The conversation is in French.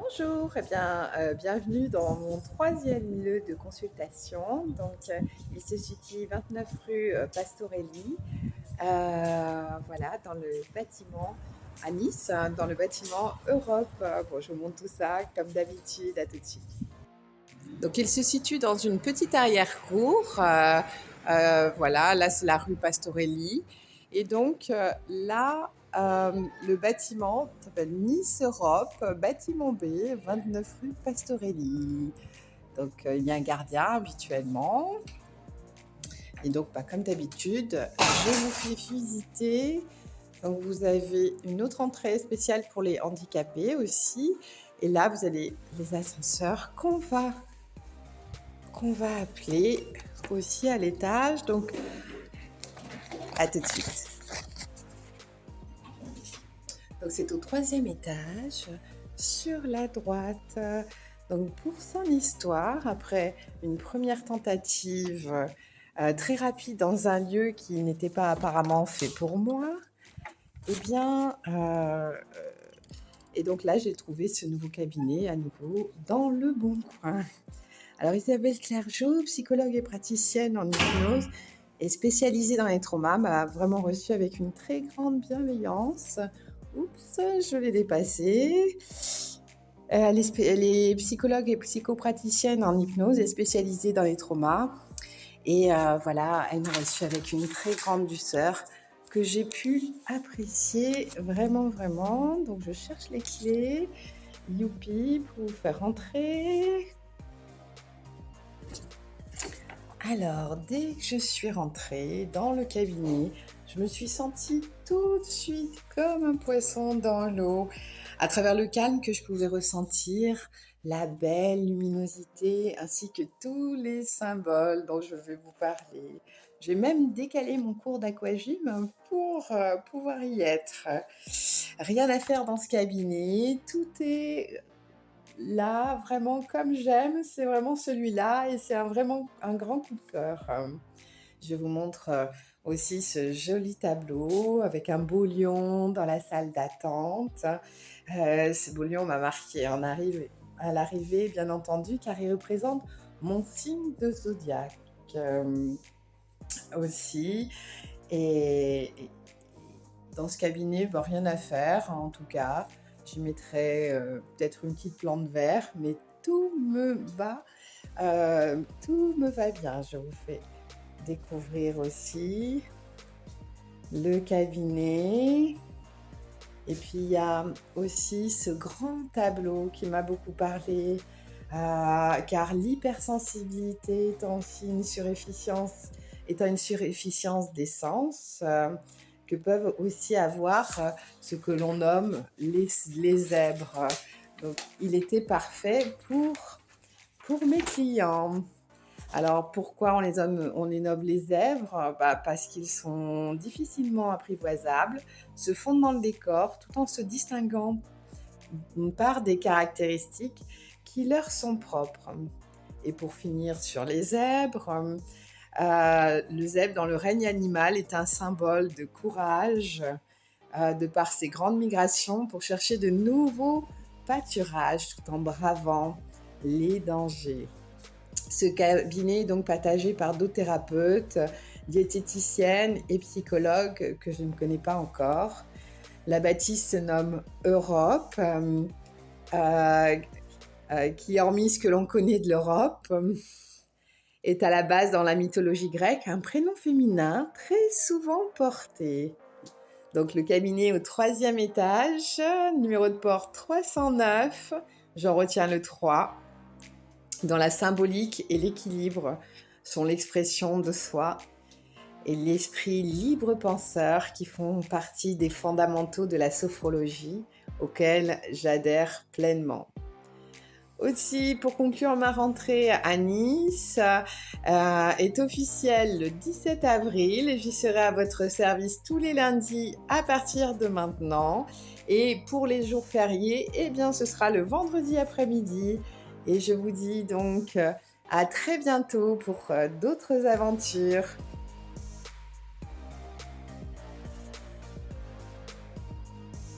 Bonjour, bienvenue dans mon troisième lieu de consultation. Il se situe 29 rue Pastorelli, voilà, dans le bâtiment à Nice, dans le bâtiment Europe. Bon, je vous montre tout ça comme d'habitude, à tout de suite. Donc, il se situe dans une petite arrière-cour. Voilà, là, c'est la rue Pastorelli. Et donc, le bâtiment s'appelle Nice Europe, bâtiment B, 29 rue Pastorelli. Donc, il y a un gardien habituellement. Et donc, comme d'habitude, je vous fais visiter. Donc, vous avez une autre entrée spéciale pour les handicapés aussi. Et là, vous avez les ascenseurs qu'on va appeler aussi à l'étage. Donc, à tout de suite. Donc, c'est au troisième étage, sur la droite. Donc, pour son histoire, après une première tentative très rapide dans un lieu qui n'était pas apparemment fait pour moi, et donc là, j'ai trouvé ce nouveau cabinet à nouveau dans le bon coin. Alors, Isabelle Clergeau, psychologue et praticienne en hypnose et spécialisée dans les traumas, m'a vraiment reçue avec une très grande bienveillance. Oups, je l'ai dépassé. Elle est psychologue et psychopraticienne en hypnose et spécialisée dans les traumas. Et voilà, elle m'a reçue avec une très grande douceur que j'ai pu apprécier vraiment, vraiment. Donc, je cherche les clés. Youpi, pour vous faire rentrer. Alors, dès que je suis rentrée dans le cabinet, je me suis sentie tout de suite comme un poisson dans l'eau, à travers le calme que je pouvais ressentir, la belle luminosité, ainsi que tous les symboles dont je vais vous parler. J'ai même décalé mon cours d'aquagym pour pouvoir y être. Rien à faire dans ce cabinet, tout est là, vraiment comme j'aime, c'est vraiment celui-là et c'est vraiment un grand coup de cœur. Je vous montre aussi ce joli tableau avec un beau lion dans la salle d'attente. Ce beau lion m'a marqué à l'arrivée, bien entendu, car il représente mon signe de zodiaque aussi. Et dans ce cabinet, rien à faire, en tout cas. Je mettrai peut-être une petite plante verte, mais tout me va bien. Je vous fais découvrir aussi le cabinet. Et puis, il y a aussi ce grand tableau qui m'a beaucoup parlé, car l'hypersensibilité étant une surefficience des sens, que peuvent aussi avoir ce que l'on nomme les zèbres. Donc, il était parfait pour mes clients. Alors, pourquoi on les nomme les zèbres ? Parce qu'ils sont difficilement apprivoisables, se fondent dans le décor tout en se distinguant par des caractéristiques qui leur sont propres. Et pour finir sur les zèbres, le zèbre dans le règne animal est un symbole de courage de par ses grandes migrations pour chercher de nouveaux pâturages tout en bravant les dangers. Ce cabinet est donc partagé par d'autres thérapeutes, diététiciennes et psychologues que je ne connais pas encore. La bâtisse se nomme Europe, qui, hormis ce que l'on connaît de l'Europe, est à la base dans la mythologie grecque un prénom féminin très souvent porté. Donc le cabinet est au troisième étage, numéro de porte 309, j'en retiens le 3, dont la symbolique et l'équilibre sont l'expression de soi et l'esprit libre penseur qui font partie des fondamentaux de la sophrologie auxquels j'adhère pleinement. Aussi, pour conclure ma rentrée à Nice, est officielle le 17 avril et j'y serai à votre service tous les lundis à partir de maintenant. Et pour les jours fériés, ce sera le vendredi après-midi. Et je vous dis donc à très bientôt pour d'autres aventures.